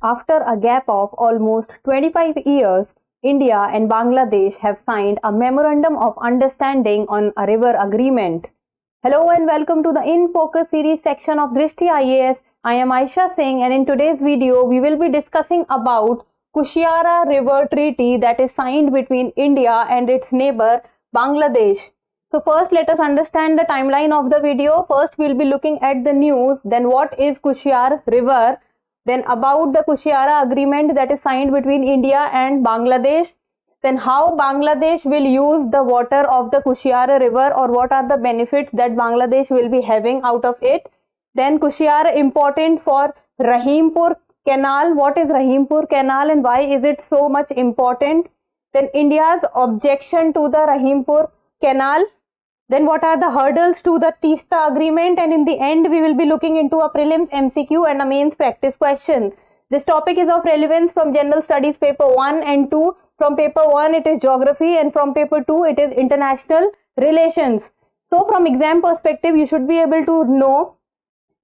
After a gap of almost 25 years, India and Bangladesh have signed a Memorandum of Understanding on a river agreement. Hello and welcome to the In Focus series section of Drishti IAS. I am Aisha Singh, and in today's video we will be discussing about Kushiara River Treaty that is signed between India and its neighbor Bangladesh. So first let us understand the timeline of the video. First we will be looking at the news, then what is Kushiara River, then about the Kushiara agreement that is signed between India and Bangladesh, then how Bangladesh will use the water of the Kushiara River or what are the benefits that Bangladesh will be having out of it. Then Kushiara important for Rahimpur Canal. What is Rahimpur Canal and why is it so much important? Then India's objection to the Rahimpur Canal. Then what are the hurdles to the Teesta agreement, and in the end we will be looking into a prelims MCQ and a mains practice question. This topic is of relevance from general studies paper 1 and 2. From paper 1 it is geography and from paper 2 it is international relations. So from exam perspective you should be able to know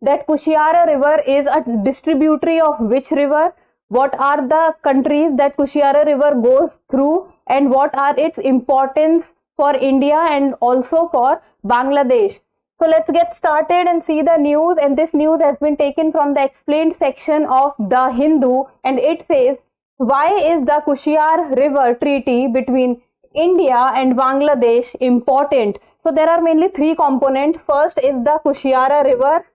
that Kushiara River is a distributary of which river, what are the countries that Kushiara River goes through, and what are its importance for India and also for Bangladesh. So let's get started and see the news, and this news has been taken from the explained section of The Hindu, and it says, why is the Kushiara River Treaty between India and Bangladesh important? So there are mainly three components. First is the Kushiara River,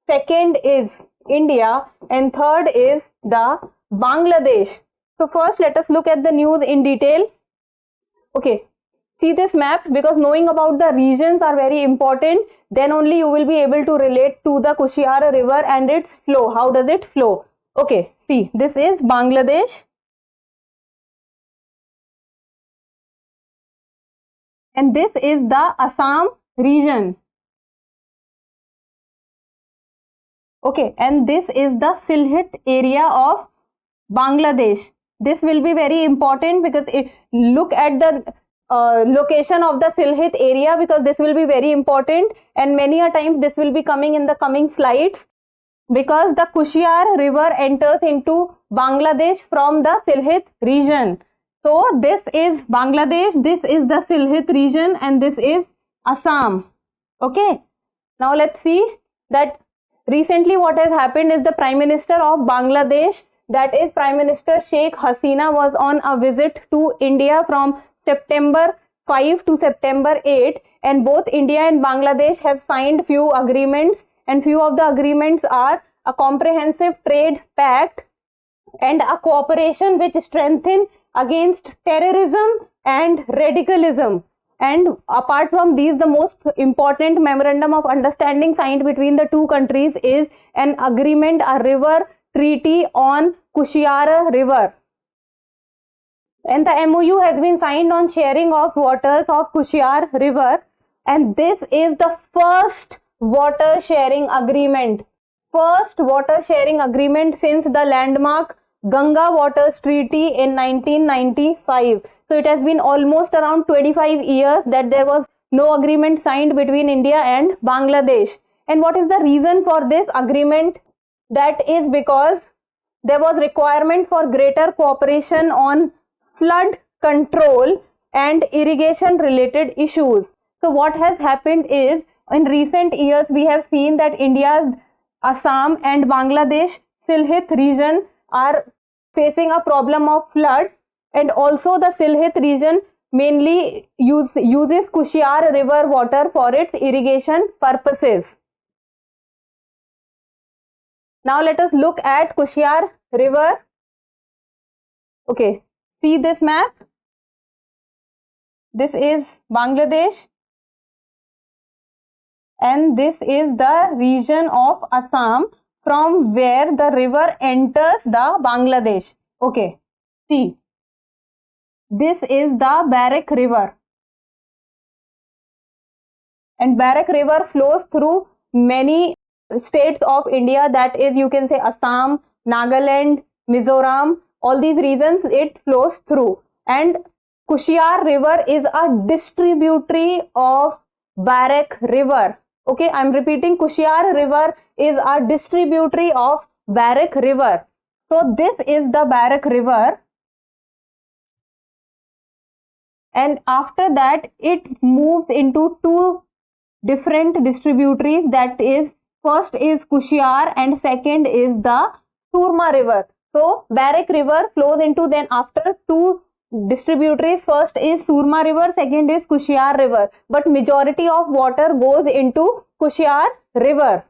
second is India, and third is the Bangladesh. So first let us look at the news in detail. Okay. See this map, because knowing about the regions are very important. Then only you will be able to relate to the Kushiara River and its flow. How does it flow? Okay, see, this is Bangladesh. And this is the Assam region. Okay, and this is the Sylhet area of Bangladesh. This will be very important because if look at the location of the Sylhet area, because this will be very important and many a times this will be coming in the coming slides, because the Kushiara River enters into Bangladesh from the Sylhet region. So this is Bangladesh, this is the Sylhet region, and this is Assam. Okay, now let's see that recently what has happened is the Prime Minister of Bangladesh, that is Prime Minister Sheikh Hasina, was on a visit to India from September 5 to September 8, and both India and Bangladesh have signed few agreements, and few of the agreements are a comprehensive trade pact and a cooperation which strengthen against terrorism and radicalism. And apart from these, the most important memorandum of understanding signed between the two countries is an agreement, a river treaty on Kushiara River. And the MOU has been signed on sharing of waters of Kushiara River, and this is the first water sharing agreement. First water sharing agreement since the landmark Ganga Waters Treaty in 1995. So it has been almost around 25 years that there was no agreement signed between India and Bangladesh. And what is the reason for this agreement? That is because there was requirement for greater cooperation on flood control and irrigation related issues. So what has happened is, in recent years we have seen that India's Assam and Bangladesh Sylhet region are facing a problem of flood, and also the Sylhet region mainly uses Kushiara River water for its irrigation purposes. Now let us look at Kushiara River. Okay. See this map, this is Bangladesh and this is the region of Assam from where the river enters the Bangladesh. Okay, see, this is the Barak River, and Barak River flows through many states of India, that is you can say Assam, Nagaland, Mizoram. All these regions it flows through, and Kushiara River is a distributary of Barak River. Okay, I am repeating, Kushiara River is a distributary of Barak River. So this is the Barak River, and after that it moves into two different distributaries, that is, first is Kushiar and second is the Surma River. So Barak River flows into, then after, two distributaries, first is Surma River, second is Kushiar River, but majority of water goes into Kushiar River.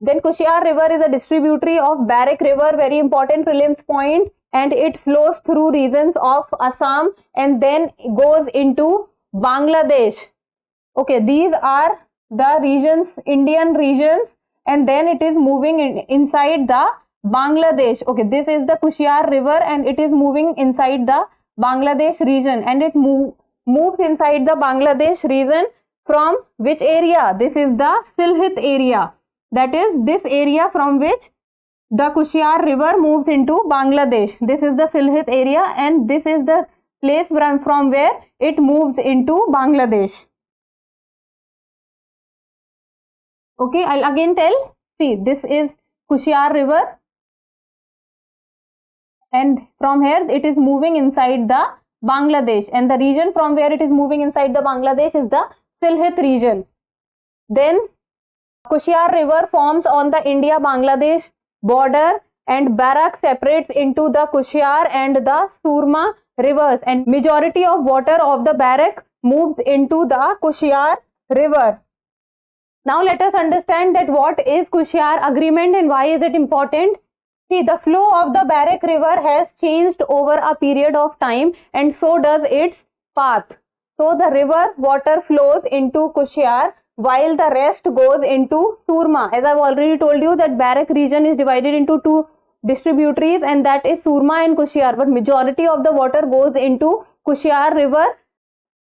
Then Kushiar River is a distributary of Barak River, very important prelims point, and it flows through regions of Assam and then goes into Bangladesh. Okay, these are the regions, Indian regions, and then it is moving inside the Bangladesh. Okay, this is the Kushiar River and it is moving inside the Bangladesh region, and it moves inside the Bangladesh region from which area? This is the Sylhet area. That is this area from which the Kushiar River moves into Bangladesh. This is the Sylhet area and this is the place from where it moves into Bangladesh. Okay, I'll again tell. See, this is Kushiar River and from here it is moving inside the Bangladesh, and the region from where it is moving inside the Bangladesh is the Sylhet region. Then Kushiar River forms on the India-Bangladesh border, and Barak separates into the Kushiar and the Surma rivers, and majority of water of the Barak moves into the Kushiar River. Now let us understand that what is Kushiar Agreement and why is it important. See, the flow of the Barak River has changed over a period of time, and so does its path. So the river water flows into Kushiar while the rest goes into Surma. As I've already told you that Barak region is divided into two distributaries, and that is Surma and Kushiar, but majority of the water goes into Kushiar River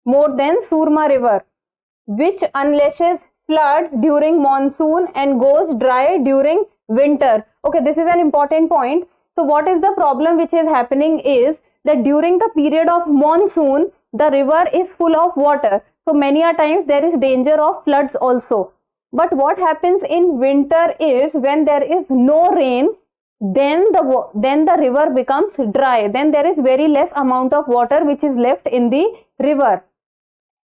more than Surma River, which unleashes flood during monsoon and goes dry during winter. Okay, this is an important point. So what is the problem which is happening is that during the period of monsoon, the river is full of water. So many a times there is danger of floods also. But what happens in winter is when there is no rain, then the river becomes dry. Then there is very less amount of water which is left in the river.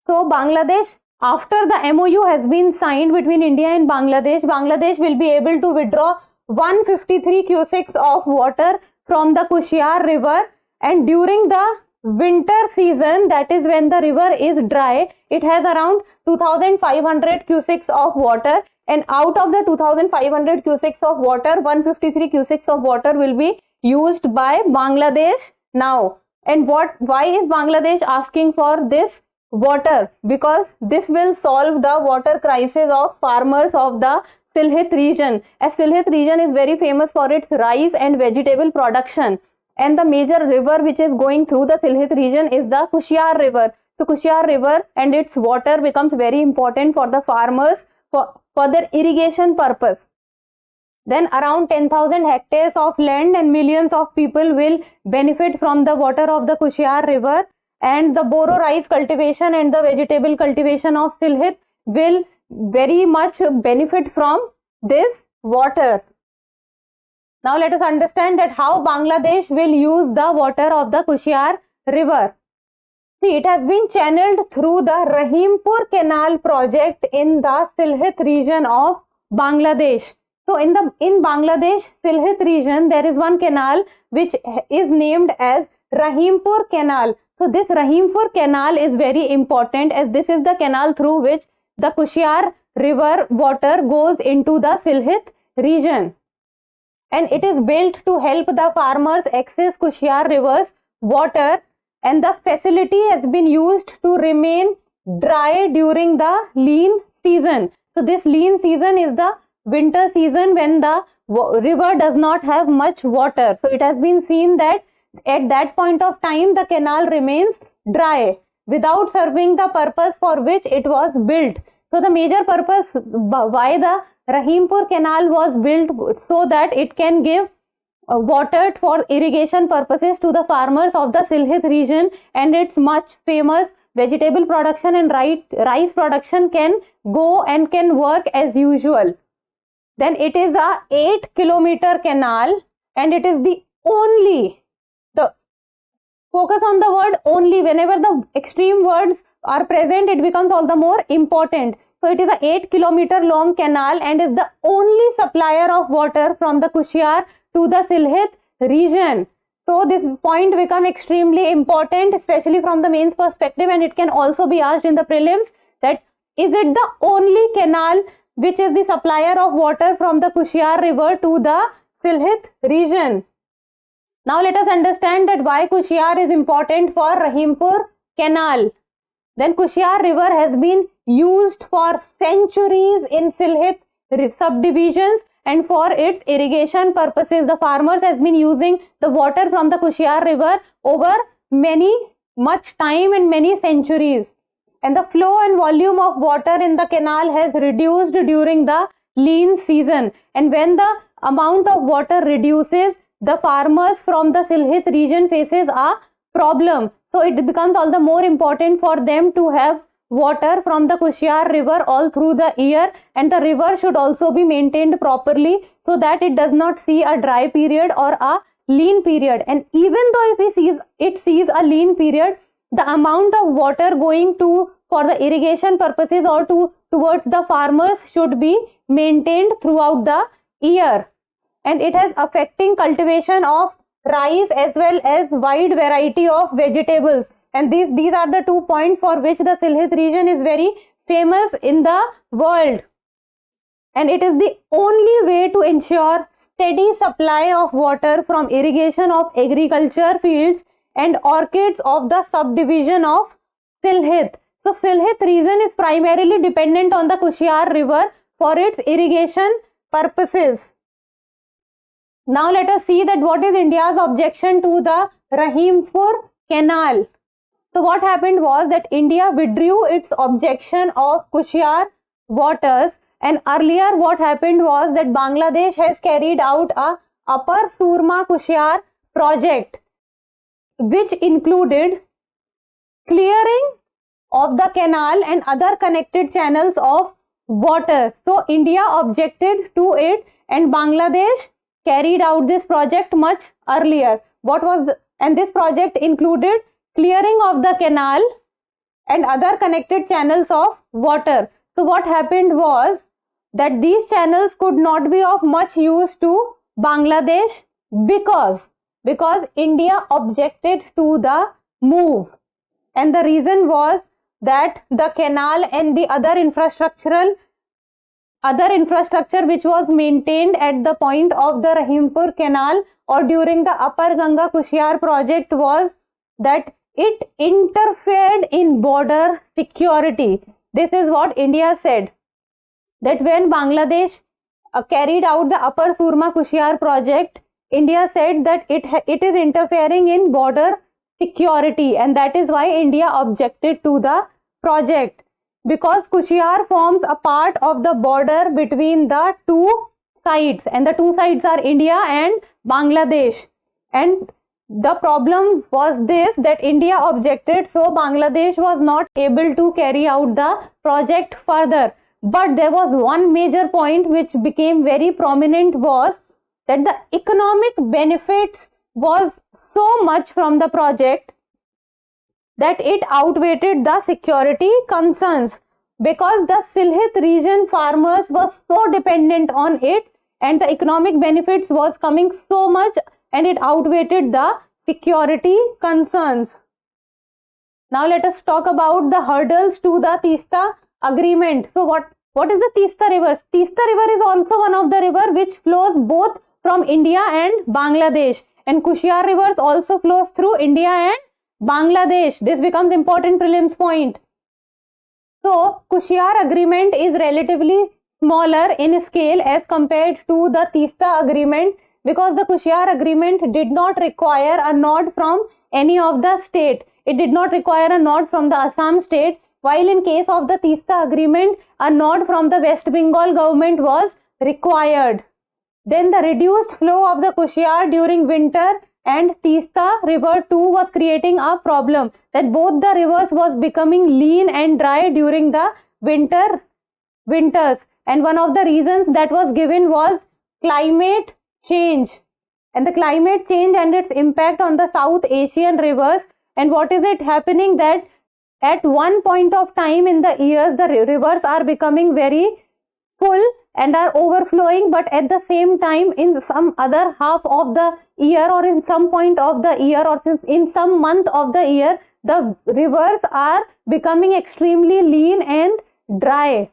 So Bangladesh, after the MOU has been signed between India and Bangladesh, Bangladesh will be able to withdraw 153 cusecs of water from the Kushiar River, and during the winter season, that is when the river is dry, it has around 2500 cusecs of water, and out of the 2500 cusecs of water, 153 cusecs of water will be used by Bangladesh now. And why is Bangladesh asking for this water? Because this will solve the water crisis of farmers of the Sylhet region, as Sylhet region is very famous for its rice and vegetable production, and the major river which is going through the Sylhet region is the Kushiar River. So Kushiar River and its water becomes very important for the farmers for their irrigation purpose. Then around 10,000 hectares of land and millions of people will benefit from the water of the Kushiar River, and the Boro rice cultivation and the vegetable cultivation of Sylhet will very much benefit from this water. Now let us understand that how Bangladesh will use the water of the Kushiar River. See, it has been channeled through the Rahimpur Canal project in the Sylhet region of Bangladesh. So in Bangladesh Sylhet region, there is one canal which is named as Rahimpur Canal. So this Rahimpur Canal is very important, as this is the canal through which the Kushiar River water goes into the Sylhet region, and it is built to help the farmers access Kushiar River's water, and the facility has been used to remain dry during the lean season. So this lean season is the winter season when the river does not have much water. So it has been seen that at that point of time the canal remains dry without serving the purpose for which it was built. So the major purpose why the Rahimpur Canal was built, so that it can give water for irrigation purposes to the farmers of the Sylhet region, and its much famous vegetable production and rice production can go and can work as usual. then it is a 8-kilometer canal, and it is the only, the focus on the word only. Whenever the extreme words are present, it becomes all the more important. So it is a 8-kilometer long canal and is the only supplier of water from the Kushiar to the Sylhet region. So this point become extremely important, especially from the mains perspective, and it can also be asked in the prelims that is it the only canal which is the supplier of water from the Kushiar river to the Sylhet region. Now let us understand that why Kushiar is important for Rahimpur canal. Then Kushiar river has been used for centuries in Sylhet subdivisions, and for its irrigation purposes the farmers has been using the water from the Kushiar river over much time and many centuries. And the flow and volume of water in the canal has reduced during the lean season, and when the amount of water reduces, the farmers from the Sylhet region faces a problem. So it becomes all the more important for them to have water from the Kushiar river all through the year, and the river should also be maintained properly so that it does not see a dry period or a lean period. And even though if it sees a lean period, the amount of water going to for the irrigation purposes or towards the farmers should be maintained throughout the year. And it has affecting cultivation of rice as well as wide variety of vegetables. And these are the 2 points for which the Sylhet region is very famous in the world. And it is the only way to ensure steady supply of water from irrigation of agriculture fields and orchards of the subdivision of Sylhet. So Sylhet region is primarily dependent on the Kushiar river for its irrigation purposes. Now let us see that what is India's objection to the Rahimpur canal. So what happened was that India withdrew its objection of Kushiar waters, and earlier what happened was that Bangladesh has carried out a Upper Surma Kushiar project, which included clearing of the canal and other connected channels of water. So India objected to it, and Bangladesh carried out this project much earlier. And this project included clearing of the canal and other connected channels of water. So what happened was that these channels could not be of much use to Bangladesh because India objected to the move. And the reason was that the canal and the other infrastructure which was maintained at the point of the Rahimpur canal or during the Upper Ganga Kushiar project was that it interfered in border security. This is what India said, that when Bangladesh carried out the Upper Surma Kushiar project, India said that it is interfering in border security, and that is why India objected to the project, because Kushiar forms a part of the border between the two sides, and the two sides are India and Bangladesh. And the problem was this, that India objected, so Bangladesh was not able to carry out the project further. But there was one major point which became very prominent, was that the economic benefits was so much from the project that it outweighed the security concerns, because the Sylhet region farmers were so dependent on it and the economic benefits was coming so much, and it outweighed the security concerns. Now let us talk about the hurdles to the Teesta agreement. So what is the Teesta river? Teesta river is also one of the river which flows both from India and Bangladesh, and Kushiar rivers also flows through India and Bangladesh. This becomes important prelims point. So Kushiar agreement is relatively smaller in scale as compared to the Teesta agreement, because the Kushiar agreement did not require a nod from any of the state. It did not require a nod from the Assam state, while in case of the Teesta agreement, a nod from the West Bengal government was required. Then the reduced flow of the Kushiar during winter and Teesta river too was creating a problem, that both the rivers was becoming lean and dry during the winters. and one of the reasons that was given was climate change, and the climate change and its impact on the South Asian rivers. And what is it happening, that at one point of time in the years the rivers are becoming very full and are overflowing, but at the same time in some other half of the year, or in some point of the year, or in some month of the year, the rivers are becoming extremely lean and dry.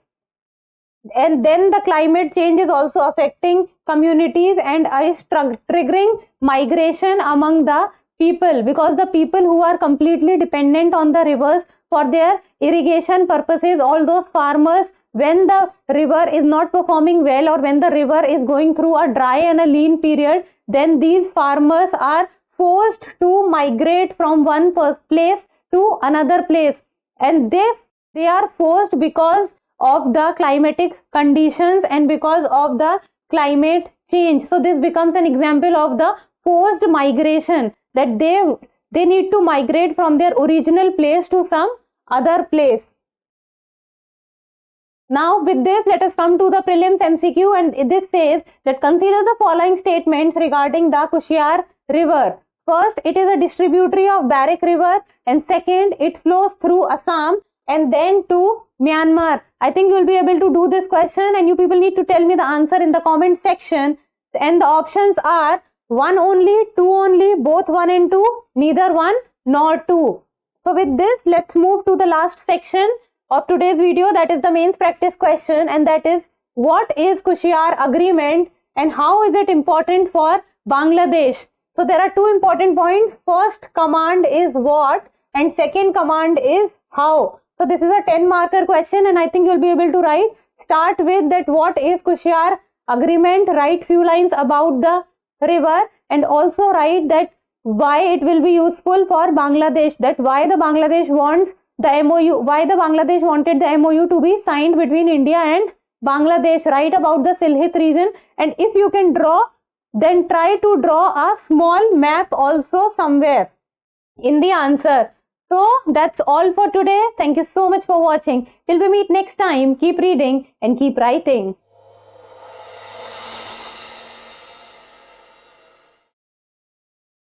And then the climate change is also affecting communities and is triggering migration among the people, because the people who are completely dependent on the rivers for their irrigation purposes, all those farmers, when the river is not performing well, or when the river is going through a dry and a lean period, then these farmers are forced to migrate from one place to another place, and they are forced because of the climatic conditions and because of the climate change. So this becomes an example of the forced migration, that they need to migrate from their original place to some other place. Now with this, let us come to the prelims MCQ, and this says that consider the following statements regarding the Kushiar River. First, it is a distributary of Barak River, and second, it flows through Assam and then to Myanmar. I think you will be able to do this question, and you people need to tell me the answer in the comment section. And the options are 1 only, 2 only, both 1 and 2, neither 1 nor 2. So with this, let's move to the last section of today's video, that is the mains practice question, and that is, what is Kushiar Agreement and how is it important for Bangladesh? So there are two important points. First command is what, and second command is how. So this is a 10 marker question, and I think you'll be able to write. Start with that what is Kushiar Agreement, write few lines about the river, and also write that why it will be useful for Bangladesh, that why the Bangladesh wants the MOU, why the Bangladesh wanted the MOU to be signed between India and Bangladesh. Write about the Sylhet region, and if you can draw, then try to draw a small map also somewhere in the answer. So that's all for today. Thank you so much for watching. Till we meet next time, keep reading and keep writing.